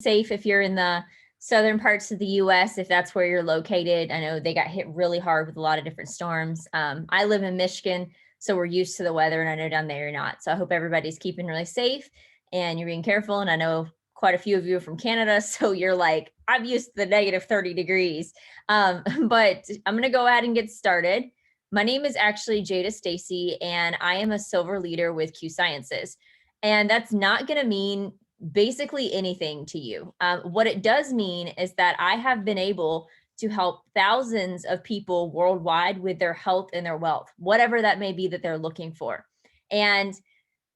safe if you're in the southern parts of the US, if that's where you're located. I know they got hit really hard with a lot of different storms. I live in Michigan, so we're used to the weather, and I know down there you're not. So I hope everybody's keeping really safe and you're being careful. And I know quite a few of you are from Canada, so you're like, I'm used to the negative 30 degrees. But I'm going to go ahead and get started. My name is actually Jada Stacy, and I am a silver leader with Q Sciences. And that's not going to mean basically anything to you. What it does mean is that I have been able to help thousands of people worldwide with their health and their wealth, whatever that may be that they're looking for. And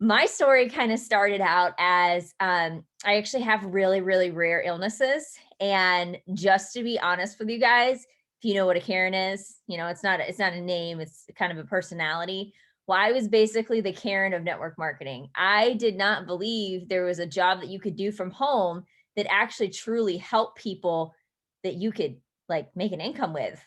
my story kind of started out as I actually have really, really rare illnesses. And just to be honest with you guys, if you know what a Karen is, it's not a name, it's kind of a personality. Well, I was basically the Karen of network marketing. I did not believe there was a job that you could do from home that actually truly helped people that you could like make an income with.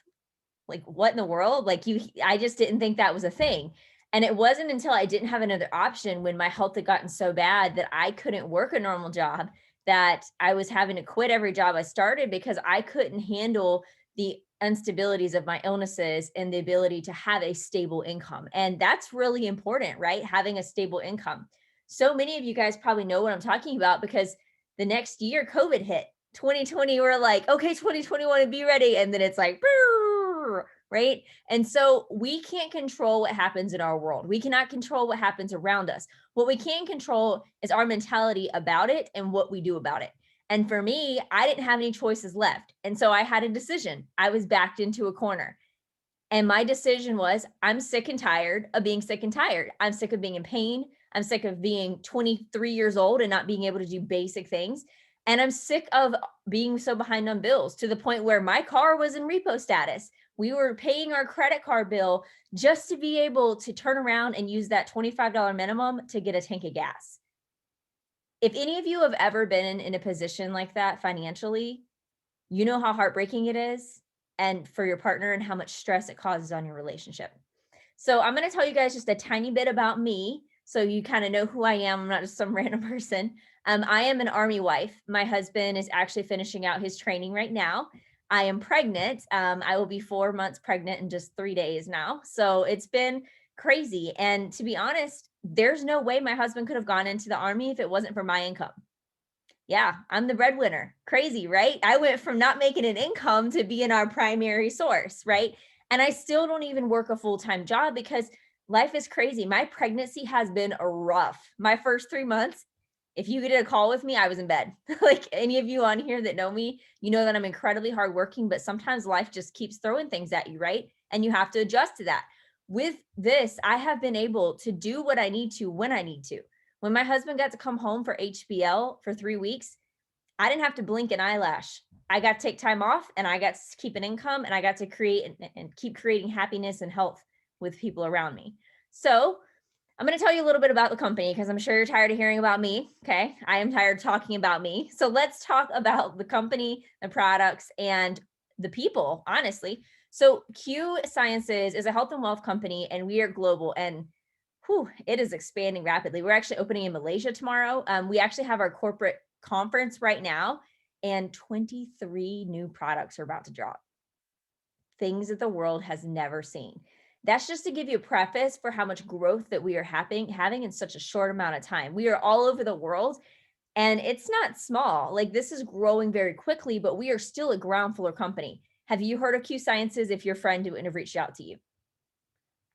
Like, what in the world? I just didn't think that was a thing. And it wasn't until I didn't have another option, when my health had gotten so bad that I couldn't work a normal job, that I was having to quit every job I started because I couldn't handle the instabilities of my illnesses and the ability to have a stable income. And that's really important, right? Having a stable income. So many of you guys probably know what I'm talking about, because the next year COVID hit. 2020, we're like, okay, 2021, to be ready. And then it's like, right? And so we can't control what happens in our world. We cannot control what happens around us. What we can control is our mentality about it and what we do about it. And for me, I didn't have any choices left. And so I had a decision. I was backed into a corner. And my decision was, I'm sick and tired of being sick and tired. I'm sick of being in pain. I'm sick of being 23 years old and not being able to do basic things. And I'm sick of being so behind on bills, to the point where my car was in repo status. We were paying our credit card bill just to be able to turn around and use that $25 minimum to get a tank of gas. If any of you have ever been in a position like that financially, you know how heartbreaking it is, and for your partner, and how much stress it causes on your relationship. So I'm going to tell you guys just a tiny bit about me, so you kind of know who I am. I'm not just some random person. I am an Army wife. My husband is actually finishing out his training right now. I am pregnant. I will be 4 months pregnant in just 3 days now. So it's been crazy. And to be honest, there's no way my husband could have gone into the Army if it wasn't for my income. Yeah, I'm the breadwinner. Crazy, right? I went from not making an income to being our primary source, right? And I still don't even work a full-time job because life is crazy. My pregnancy has been rough. My first 3 months, if you get a call with me, I was in bed. Like any of you on here that know me, you know that I'm incredibly hardworking, but sometimes life just keeps throwing things at you, right? And you have to adjust to that. With this, I have been able to do what I need to when I need to. When my husband got to come home for HBL for 3 weeks, I didn't have to blink an eyelash. I got to take time off, and I got to keep an income, and I got to create and keep creating happiness and health with people around me. So I'm going to tell you a little bit about the company, because I'm sure you're tired of hearing about me. Okay. I am tired of talking about me. So let's talk about the company, the products, and the people, honestly. So Q Sciences is a health and wealth company, and we are global, and it is expanding rapidly. We're actually opening in Malaysia tomorrow. We actually have our corporate conference right now, and 23 new products are about to drop. Things that the world has never seen. That's just to give you a preface for how much growth that we are having in such a short amount of time. We are all over the world, and it's not small. Like, this is growing very quickly, but we are still a ground floor company. Have you heard of Q Sciences if your friend wouldn't have reached out to you?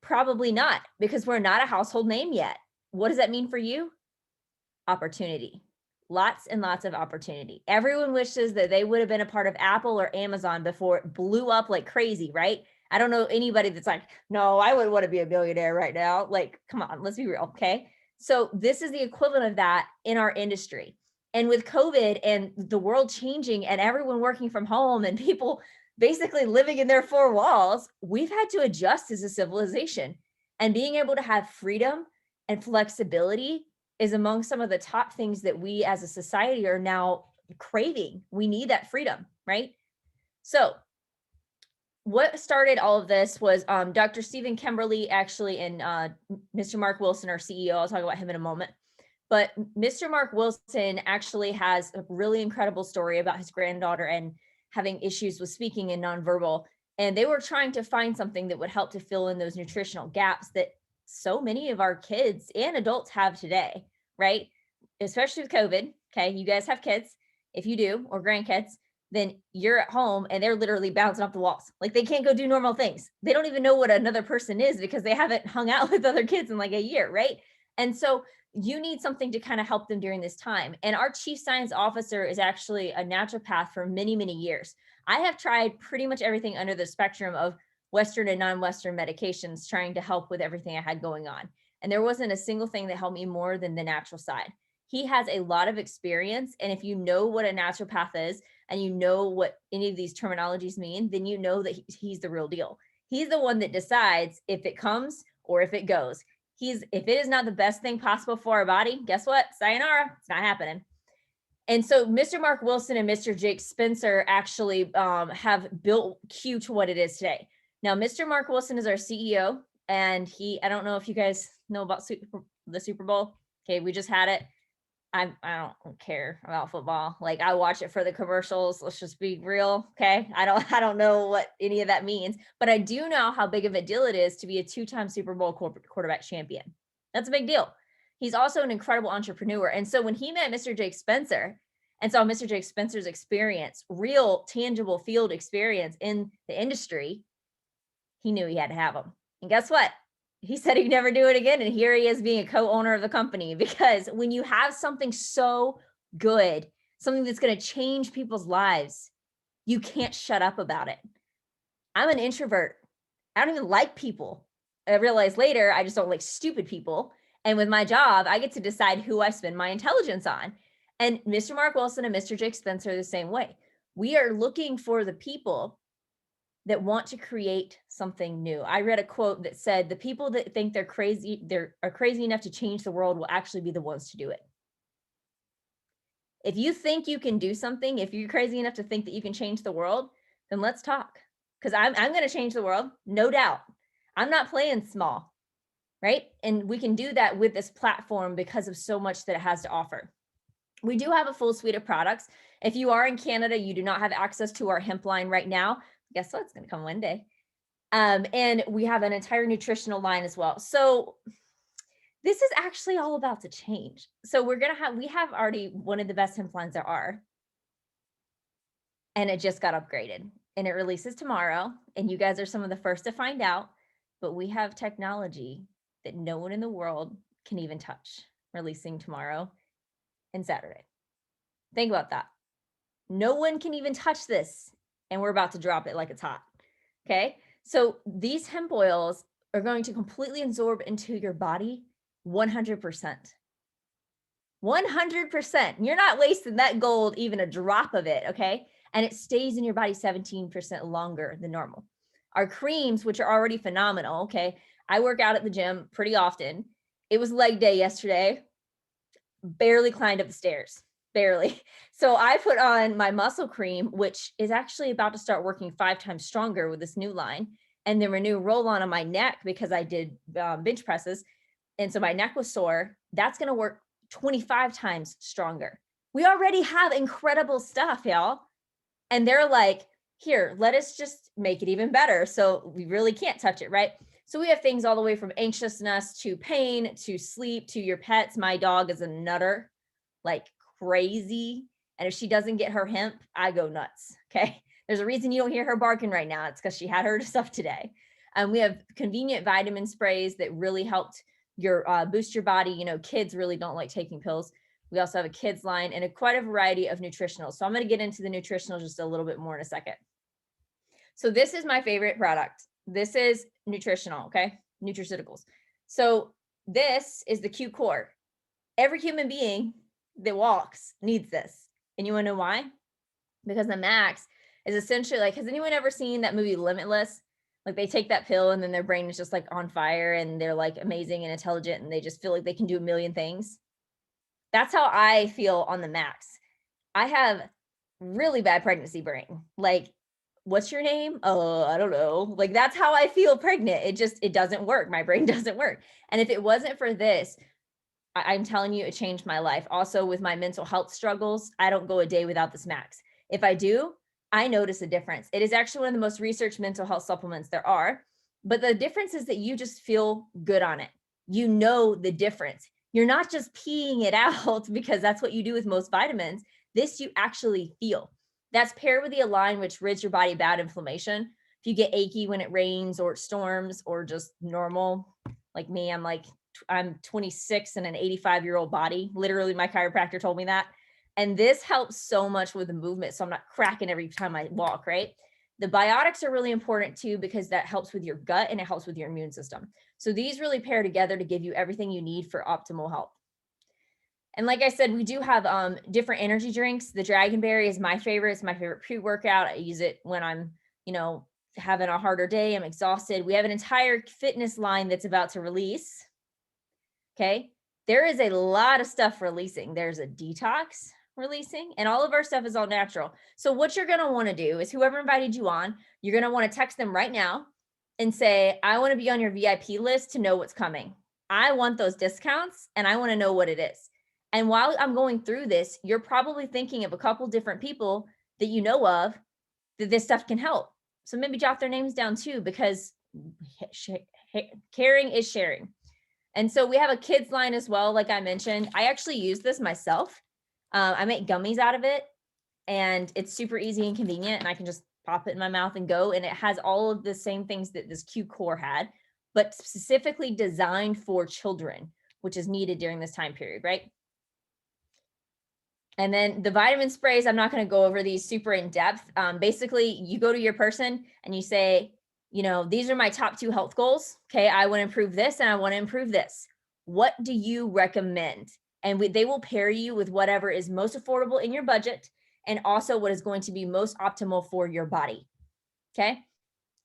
Probably not, because we're not a household name yet. What does that mean for you? Opportunity. Lots and lots of opportunity. Everyone wishes that they would have been a part of Apple or Amazon before it blew up like crazy, right? I don't know anybody that's like, no, I wouldn't want to be a billionaire right now. Like, come on, let's be real, okay? So this is the equivalent of that in our industry. And with COVID and the world changing and everyone working from home and people basically living in their four walls, we've had to adjust as a civilization. And being able to have freedom and flexibility is among some of the top things that we as a society are now craving. We need that freedom, right? So what started all of this was Dr. Stephen Kimberly, actually, and Mr. Mark Wilson, our CEO. I'll talk about him in a moment. But Mr. Mark Wilson actually has a really incredible story about his granddaughter and having issues with speaking and nonverbal. And they were trying to find something that would help to fill in those nutritional gaps that so many of our kids and adults have today, right? Especially with COVID. Okay. You guys have kids. If you do, or grandkids, then you're at home and they're literally bouncing off the walls. Like they can't go do normal things. They don't even know what another person is because they haven't hung out with other kids in like a year, right? And so you need something to kind of help them during this time. And our chief science officer is actually a naturopath for many, many years. I have tried pretty much everything under the spectrum of Western and non-Western medications trying to help with everything I had going on. And there wasn't a single thing that helped me more than the natural side. He has a lot of experience. And if you know what a naturopath is and you know what any of these terminologies mean, then you know that he's the real deal. He's the one that decides if it comes or if it goes. If it is not the best thing possible for our body, guess what? Sayonara, it's not happening. And so Mr. Mark Wilson and Mr. Jake Spencer actually have built Q to what it is today. Now, Mr. Mark Wilson is our CEO, and I don't know if you guys know about the Super Bowl. Okay, we just had it. I don't care about football. Like I watch it for the commercials. Let's just be real. Okay. I don't know what any of that means, but I do know how big of a deal it is to be a 2-time Super Bowl quarterback champion. That's a big deal. He's also an incredible entrepreneur. And so when he met Mr. Jake Spencer and saw Mr. Jake Spencer's experience, real tangible field experience in the industry, he knew he had to have him. And guess what? He said he'd never do it again. And here he is being a co-owner of the company, because when you have something so good, something that's going to change people's lives, you can't shut up about it. I'm an introvert. I don't even like people. I realized later, I just don't like stupid people. And with my job, I get to decide who I spend my intelligence on. And Mr. Mark Wilson and Mr. Jake Spencer are the same way. We are looking for the people that want to create something new. I read a quote that said, the people that think they're crazy enough to change the world will actually be the ones to do it. If you think you can do something, if you're crazy enough to think that you can change the world, then let's talk. Because I'm going to change the world, no doubt. I'm not playing small, right? And we can do that with this platform because of so much that it has to offer. We do have a full suite of products. If you are in Canada, you do not have access to our hemp line right now. Guess what? It's going to come one day. And we have an entire nutritional line as well. So this is actually all about to change. So we have already one of the best hemp lines there are. And it just got upgraded and it releases tomorrow. And you guys are some of the first to find out, but we have technology that no one in the world can even touch, releasing tomorrow and Saturday. Think about that. No one can even touch this. And we're about to drop it like it's hot. Okay. So these hemp oils are going to completely absorb into your body 100%. 100%. You're not wasting that gold, even a drop of it. Okay. And it stays in your body 17% longer than normal. Our creams, which are already phenomenal. Okay. I work out at the gym pretty often. It was leg day yesterday. Barely climbed up the stairs. Barely. So I put on my muscle cream, which is actually about to start working 5 times stronger with this new line. And the Renew roll-on my neck, because I did bench presses. And so my neck was sore. That's going to work 25 times stronger. We already have incredible stuff, y'all. And they're like, here, let us just make it even better. So we really can't touch it, right? So we have things all the way from anxiousness to pain to sleep to your pets. My dog is a nutter, like crazy. And if she doesn't get her hemp, I go nuts. Okay. There's a reason you don't hear her barking right now. It's because she had her stuff today. We have convenient vitamin sprays that really helped boost your body. You know, kids really don't like taking pills. We also have a kids line and quite a variety of nutritionals. So I'm going to get into the nutritional just a little bit more in a second. So this is my favorite product. This is nutritional. Okay. Nutraceuticals. So this is the Q core. Every human being that walks needs this. And you want to know why? Because the max is essentially like, has anyone ever seen that movie Limitless? Like they take that pill and then their brain is just like on fire and they're like amazing and intelligent and they just feel like they can do a million things. That's how I feel on the max. I have really bad pregnancy brain. Like, what's your name? Oh, I don't know. Like, that's how I feel pregnant. It doesn't work. My brain doesn't work. And if it wasn't for this, I'm telling you, it changed my life. Also with my mental health struggles, I don't go a day without this max. If I do, I notice a difference. It is actually one of the most researched mental health supplements there are, but the difference is that you just feel good on it. You know the difference. You're not just peeing it out because that's what you do with most vitamins. This you actually feel. That's paired with the Align, which rids your body of bad inflammation. If you get achy when it rains or it storms or just normal, like me, I'm 26 and an 85-year-old body. Literally, my chiropractor told me that. And this helps so much with the movement. So I'm not cracking every time I walk, right? The biotics are really important too, because that helps with your gut and it helps with your immune system. So these really pair together to give you everything you need for optimal health. And like I said, we do have different energy drinks. The Dragonberry is my favorite. It's my favorite pre-workout. I use it when I'm, having a harder day. I'm exhausted. We have an entire fitness line that's about to release. Okay. There is a lot of stuff releasing. There's a detox releasing, and all of our stuff is all natural. So what you're going to want to do is whoever invited you on, you're going to want to text them right now and say, I want to be on your VIP list to know what's coming. I want those discounts and I want to know what it is. And while I'm going through this, you're probably thinking of a couple different people that you know of that this stuff can help. So maybe jot their names down too, because caring is sharing. And so we have a kids line as well. Like I mentioned, I actually use this myself. I make gummies out of it, and it's super easy and convenient, and I can just pop it in my mouth and go. And it has all of the same things that this Q Core had, but specifically designed for children, which is needed during this time period, right? And then the vitamin sprays, I'm not going to go over these super in depth. Basically, you go to your person and you say, these are my top 2 health goals. Okay, I want to improve this and I want to improve this. What do you recommend? And they will pair you with whatever is most affordable in your budget and also what is going to be most optimal for your body. Okay,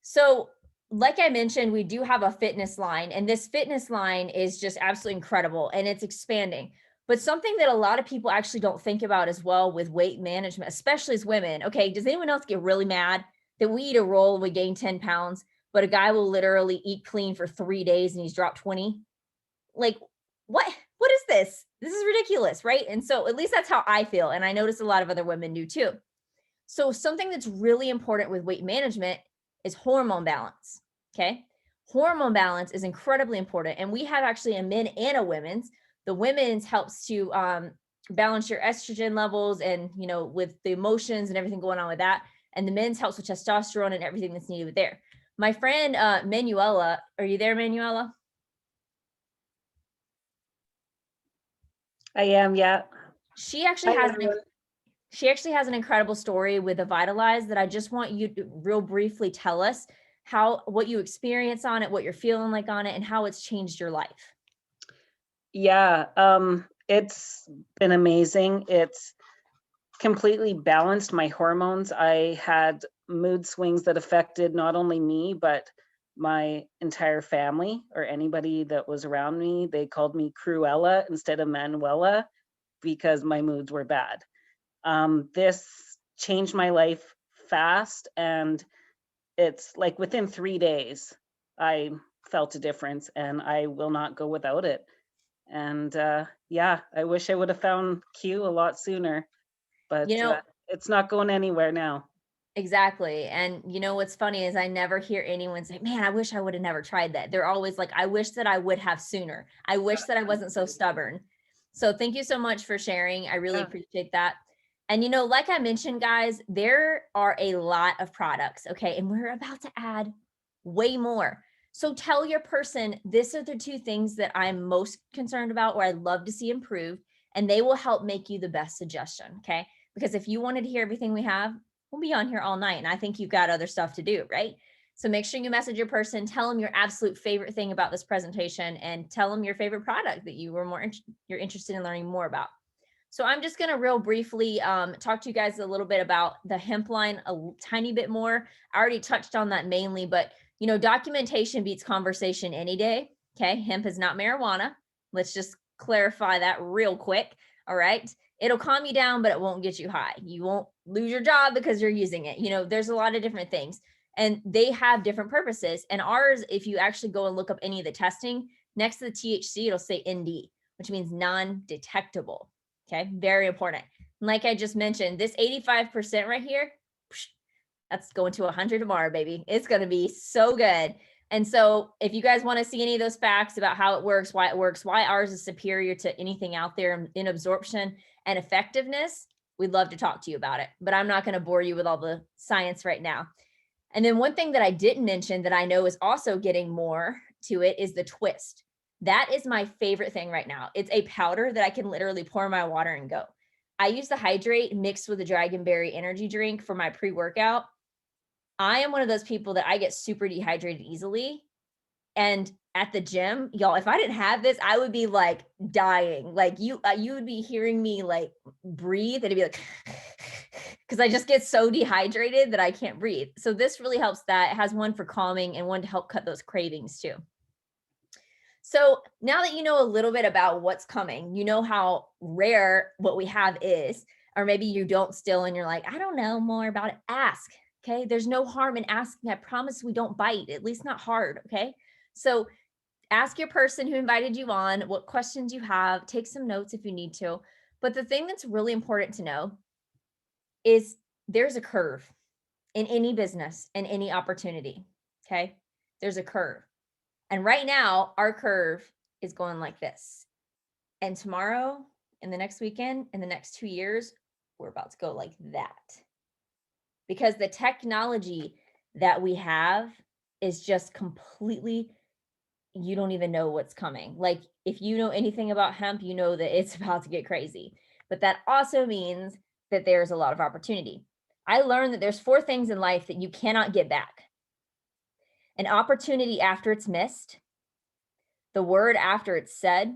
so like I mentioned, we do have a fitness line, and this fitness line is just absolutely incredible, and it's expanding. But something that a lot of people actually don't think about as well with weight management, especially as women. Okay, does anyone else get really mad that we eat a roll and we gain 10 pounds, but a guy will literally eat clean for 3 days and he's dropped 20? Like, what is this? This is ridiculous, right? And so at least that's how I feel. And I notice a lot of other women do too. So something that's really important with weight management is hormone balance. Okay. Hormone balance is incredibly important. And we have actually a men and a women's. The women's helps to balance your estrogen levels and, with the emotions and everything going on with that. And the men's helps with testosterone and everything that's needed there. My friend, Manuela, are you there, Manuela? I am, yeah. She actually has an incredible story with the Vitalize that I just want you to real briefly tell us what you experience on it, what you're feeling like on it, and how it's changed your life. Yeah, it's been amazing. It's completely balanced my hormones. I had mood swings that affected not only me, but my entire family or anybody that was around me. They called me Cruella instead of Manuela because my moods were bad. This changed my life fast, and it's like within 3 days, I felt a difference, and I will not go without it. And yeah, I wish I would have found Q a lot sooner, but it's not going anywhere now. Exactly. And what's funny is I never hear anyone say, man, I wish I would have never tried that. They're always like, I wish that I would have sooner. I wish that I wasn't so stubborn. So thank you so much for sharing. I really appreciate that. And like I mentioned, guys, there are a lot of products. Okay. And we're about to add way more. So tell your person, these are the 2 things that I'm most concerned about or I'd love to see improved, and they will help make you the best suggestion. Okay. Because if you wanted to hear everything we have, we'll be on here all night. And I think you've got other stuff to do, right? So make sure you message your person, tell them your absolute favorite thing about this presentation, and tell them your favorite product that you're interested in learning more about. So I'm just going to real briefly talk to you guys a little bit about the hemp line a tiny bit more. I already touched on that mainly, but documentation beats conversation any day. Okay. Hemp is not marijuana. Let's just clarify that real quick. All right. It'll calm you down, but it won't get you high. You won't lose your job because you're using it. There's a lot of different things, and they have different purposes. And ours, if you actually go and look up any of the testing, next to the THC, it'll say ND, which means non-detectable. Okay, very important. And like I just mentioned, this 85% right here, that's going to 100 tomorrow, baby. It's going to be so good. And so if you guys want to see any of those facts about how it works, why ours is superior to anything out there in absorption and effectiveness, we'd love to talk to you about it. But I'm not going to bore you with all the science right now. And then one thing that I didn't mention that I know is also getting more to it is the twist. That is my favorite thing right now. It's a powder that I can literally pour in my water and go. I use the hydrate mixed with the Dragonberry energy drink for my pre-workout. I am one of those people that I get super dehydrated easily. And at the gym, y'all, if I didn't have this, I would be like dying. Like you would be hearing me like breathe, and it'd be like, because I just get so dehydrated that I can't breathe. So this really helps that. It has one for calming and one to help cut those cravings too. So now that you know a little bit about what's coming, you know how rare what we have is, or maybe you don't still and you're like, I don't know more about it. Ask. Okay. There's no harm in asking. I promise we don't bite, at least not hard. Okay. So ask your person who invited you on what questions you have, take some notes if you need to. But the thing that's really important to know is there's a curve in any business and any opportunity. Okay. There's a curve. And right now, our curve is going like this. And tomorrow, and the next weekend, in the next 2 years, we're about to go like that. Because the technology that we have is just completely, you don't even know what's coming. Like if you know anything about hemp, you know that it's about to get crazy. But that also means that there's a lot of opportunity. I learned that there's 4 things in life that you cannot get back. An opportunity after it's missed, the word after it's said,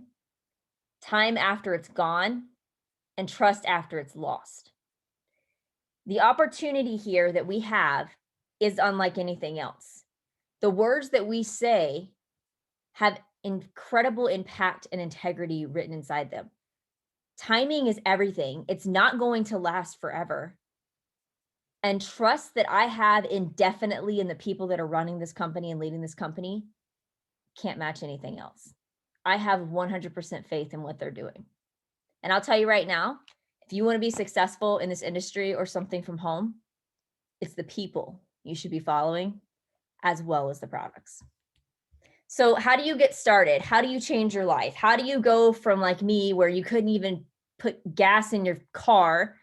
time after it's gone, and trust after it's lost. The opportunity here that we have is unlike anything else. The words that we say have incredible impact and integrity written inside them. Timing is everything. It's not going to last forever. And trust that I have indefinitely in the people that are running this company and leading this company can't match anything else. I have 100% faith in what they're doing. And I'll tell you right now, if you want to be successful in this industry or something from home, it's the people you should be following as well as the products. So how do you get started? How do you change your life? How do you go from like me, where you couldn't even put gas in your car,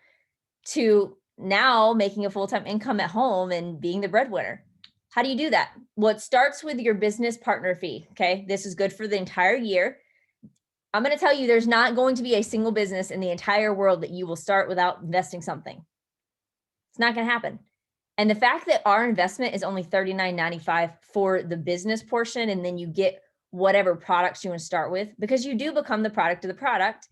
to now making a full-time income at home and being the breadwinner? How do you do that? Well, it starts with your business partner fee. Okay. This is good for the entire year. I'm going to tell you, there's not going to be a single business in the entire world that you will start without investing something. It's not going to happen. And the fact that our investment is only $39.95 for the business portion, and then you get whatever products you want to start with, because you do become the product of the product,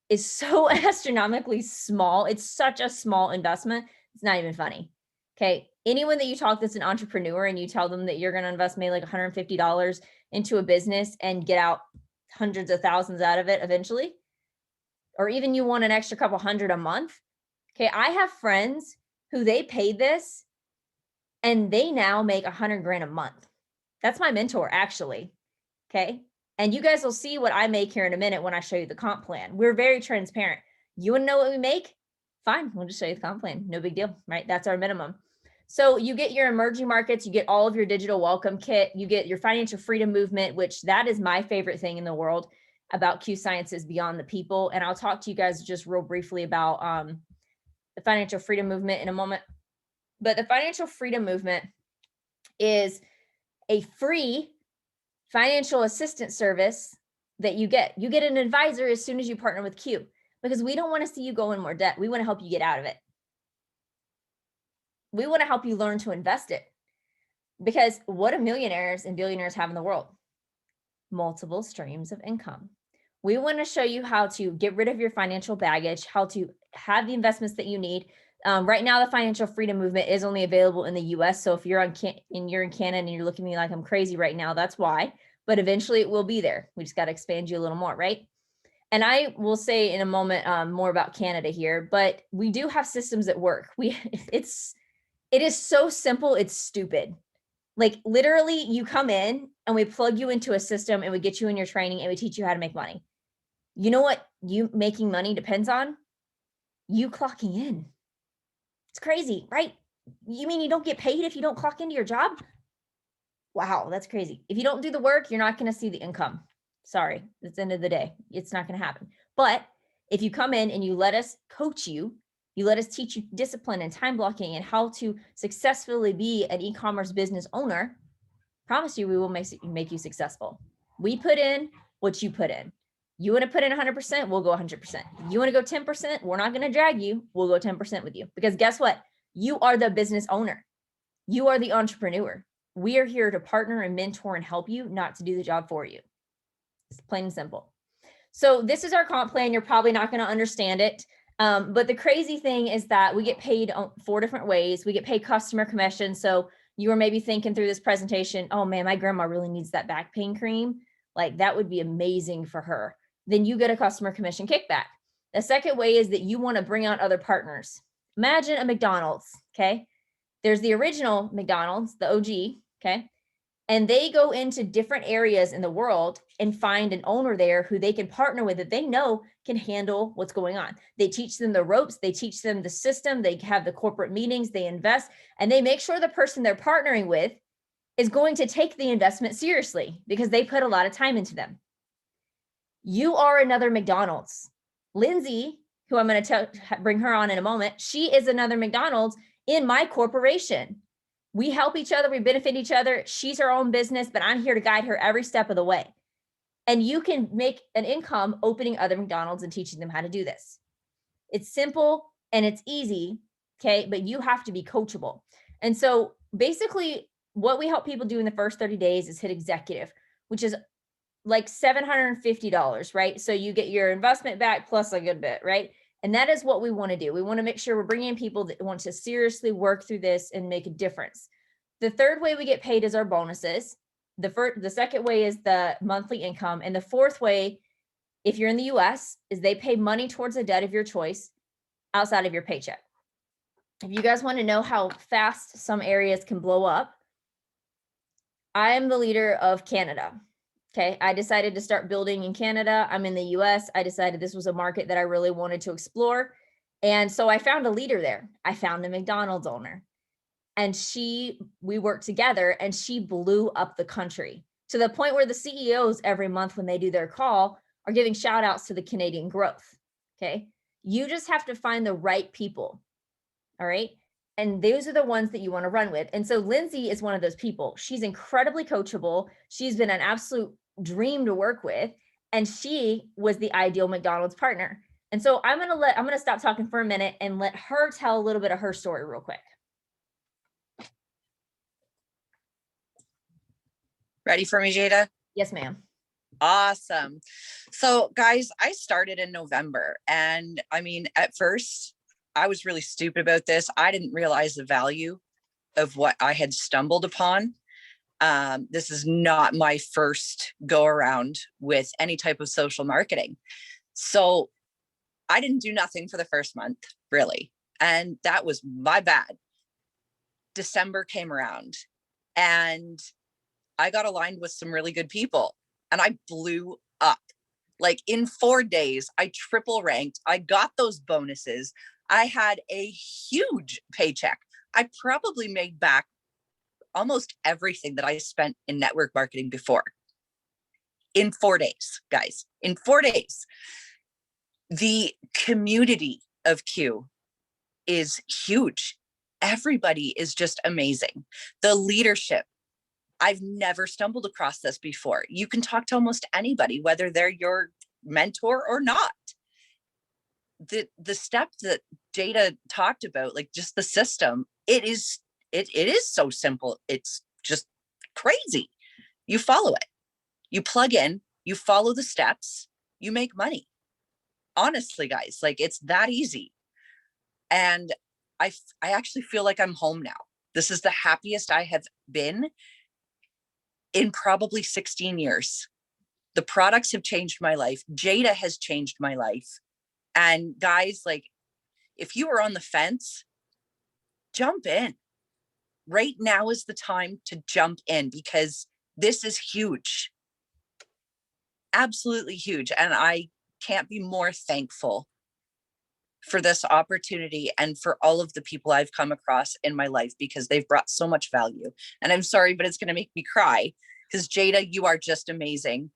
is so astronomically small. It's such a small investment. It's not even funny. Okay. Anyone that you talk that's an entrepreneur and you tell them that you're going to invest maybe like $150 into a business and get out hundreds of thousands out of it eventually, or even you want an extra couple hundred a month. Okay. I have friends who they paid this and they now make 100 grand a month. That's my mentor, actually. Okay. And you guys will see what I make here in a minute when I show you the comp plan. We're very transparent. You want to know what we make? Fine. We'll just show you the comp plan. No big deal, right? That's our minimum. So you get your emerging markets, you get all of your digital welcome kit, you get your financial freedom movement, which that is my favorite thing in the world about Q Sciences Beyond the People. And I'll talk to you guys just real briefly about the financial freedom movement in a moment. But the financial freedom movement is a free financial assistance service that you get. You get an advisor as soon as you partner with Q, because we don't want to see you go in more debt. We want to help you get out of it. We want to help you learn to invest it, because what do millionaires and billionaires have in the world? Multiple streams of income. We want to show you how to get rid of your financial baggage, how to have the investments that you need. Right now, the financial freedom movement is only available in the US. So if you're you're in Canada and you're looking at me like I'm crazy right now, that's why. But eventually it will be there. We just got to expand you a little more, right? And I will say in a moment more about Canada here, but we do have systems that work. It is so simple, it's stupid. Like literally, you come in and we plug you into a system and we get you in your training and we teach you how to make money. You know what you making money depends on? You clocking in. It's crazy, right? You mean you don't get paid if you don't clock into your job? Wow, that's crazy. If you don't do the work, you're not going to see the income. Sorry, it's the end of the day. It's not going to happen. But if you come in and you let us coach you, you let us teach you discipline and time blocking and how to successfully be an e-commerce business owner, promise you we will make you successful. We put in what you put in. You want to put in 100%, we'll go 100%. You want to go 10%, we're not going to drag you. We'll go 10% with you. Because guess what? You are the business owner. You are the entrepreneur. We are here to partner and mentor and help you, not to do the job for you. It's plain and simple. So this is our comp plan. You're probably not going to understand it. But the crazy thing is that we get paid 4 different ways. We get paid customer commission. So you were maybe thinking through this presentation, oh man, my grandma really needs that back pain cream. Like that would be amazing for her. Then you get a customer commission kickback. The second way is that you want to bring on other partners. Imagine a McDonald's, okay? There's the original McDonald's, the OG, okay? And they go into different areas in the world and find an owner there who they can partner with that they know can handle what's going on. They teach them the ropes, they teach them the system, they have the corporate meetings, they invest, and they make sure the person they're partnering with is going to take the investment seriously because they put a lot of time into them. You are another McDonald's. Lindsay, who I'm going to bring her on in a moment, she is another McDonald's in my corporation. We help each other, we benefit each other. She's her own business, but I'm here to guide her every step of the way. And you can make an income opening other McDonald's and teaching them how to do this. It's simple and it's easy, okay? But you have to be coachable. And so basically what we help people do in the first 30 days is hit executive, which is like $750, right? So you get your investment back plus a good bit, right? And that is what we want to do. We want to make sure we're bringing in people that want to seriously work through this and make a difference. The third way we get paid is our bonuses. The second way is the monthly income. And the fourth way, if you're in the US, is they pay money towards a debt of your choice outside of your paycheck. If you guys want to know how fast some areas can blow up, I am the leader of Canada. Okay, I decided to start building in Canada. I'm in the US. I decided this was a market that I really wanted to explore. And so I found a leader there. I found a McDonald's owner. And we worked together and she blew up the country to the point where the CEOs every month when they do their call are giving shout outs to the Canadian growth. Okay, you just have to find the right people. All right. And those are the ones that you want to run with. And so Lindsay is one of those people. She's incredibly coachable. She's been an absolute dream to work with. And she was the ideal McDonald's partner. And so I'm going to stop talking for a minute and let her tell a little bit of her story real quick. Ready for me, Jada? Yes, ma'am. Awesome. So guys, I started in November and I mean, at first I was really stupid about this. I didn't realize the value of what I had stumbled upon. This is not my first go around with any type of social marketing. So I didn't do nothing for the first month, really. And that was my bad. December came around and I got aligned with some really good people and I blew up. Like in 4 days, I triple ranked. I got those bonuses. I had a huge paycheck. I probably made back almost everything that I spent in network marketing before. In 4 days, guys, in 4 days. The community of Q is huge. Everybody is just amazing. The leadership, I've never stumbled across this before. You can talk to almost anybody, whether they're your mentor or not. The step that Jada talked about, like just the system, it is so simple. It's just crazy. You follow it. You plug in, you follow the steps, you make money. Honestly, guys, like it's that easy. And I actually feel like I'm home now. This is the happiest I have been in probably 16 years. The products have changed my life. Jada has changed my life. And guys, like, if you are on the fence, jump in. Right now is the time to jump in because this is huge. Absolutely huge. And I can't be more thankful for this opportunity and for all of the people I've come across in my life, because they've brought so much value. And I'm sorry, but it's going to make me cry, because Jada, you are just amazing.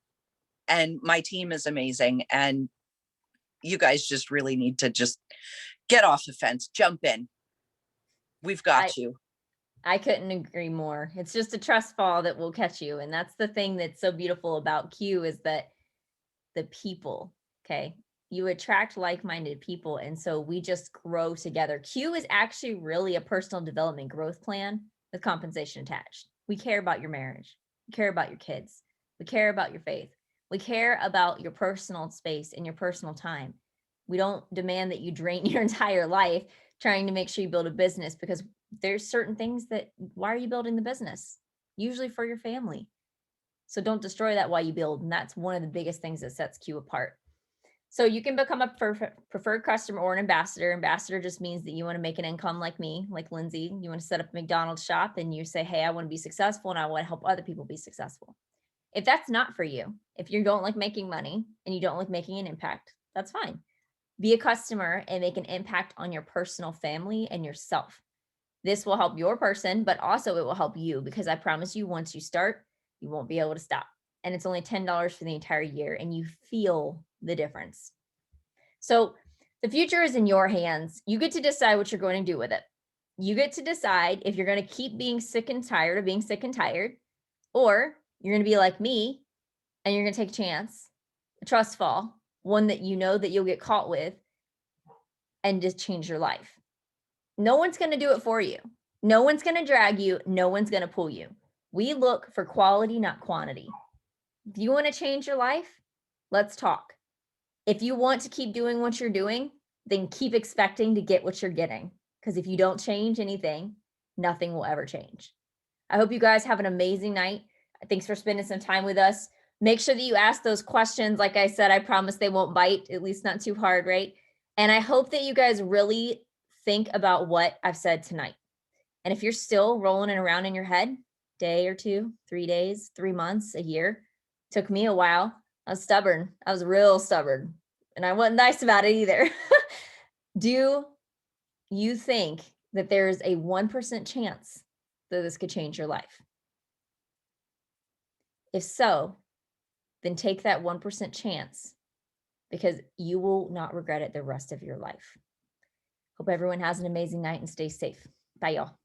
And my team is amazing. And you guys just really need to just get off the fence, jump in. We've got you. I couldn't agree more. It's just a trust fall that will catch you. And that's the thing that's so beautiful about Q, is that the people, okay, you attract like-minded people. And so we just grow together. Q is actually really a personal development growth plan with compensation attached. We care about your marriage. We care about your kids. We care about your faith. We care about your personal space and your personal time. We don't demand that you drain your entire life trying to make sure you build a business, because there's certain things that, why are you building the business? Usually for your family. So don't destroy that while you build. And that's one of the biggest things that sets Q apart. So you can become a preferred customer or an ambassador. Ambassador just means that you want to make an income like me, like Lindsay. You want to set up a McDonald's shop and you say, hey, I want to be successful and I want to help other people be successful. If that's not for you, if you don't like making money and you don't like making an impact, that's fine. Be a customer and make an impact on your personal family and yourself. This will help your person, but also it will help you, because I promise you, once you start, you won't be able to stop. And it's only $10 for the entire year, and you feel the difference. So the future is in your hands. You get to decide what you're going to do with it. You get to decide if you're going to keep being sick and tired of being sick and tired, or you're going to be like me and you're going to take a chance, a trust fall, one that you know that you'll get caught with, and just change your life. No one's going to do it for you. No one's going to drag you. No one's going to pull you. We look for quality, not quantity. If you want to change your life, let's talk. If you want to keep doing what you're doing, then keep expecting to get what you're getting. Because if you don't change anything, nothing will ever change. I hope you guys have an amazing night. Thanks for spending some time with us. Make sure that you ask those questions. Like I said, I promise they won't bite, at least not too hard, right? And I hope that you guys really think about what I've said tonight. And if you're still rolling it around in your head, day or two, 3 days, 3 months, a year, took me a while. I was stubborn. I was real stubborn. And I wasn't nice about it either. Do you think that there's a 1% chance that this could change your life? If so, then take that 1% chance, because you will not regret it the rest of your life. Hope everyone has an amazing night and stay safe. Bye, y'all.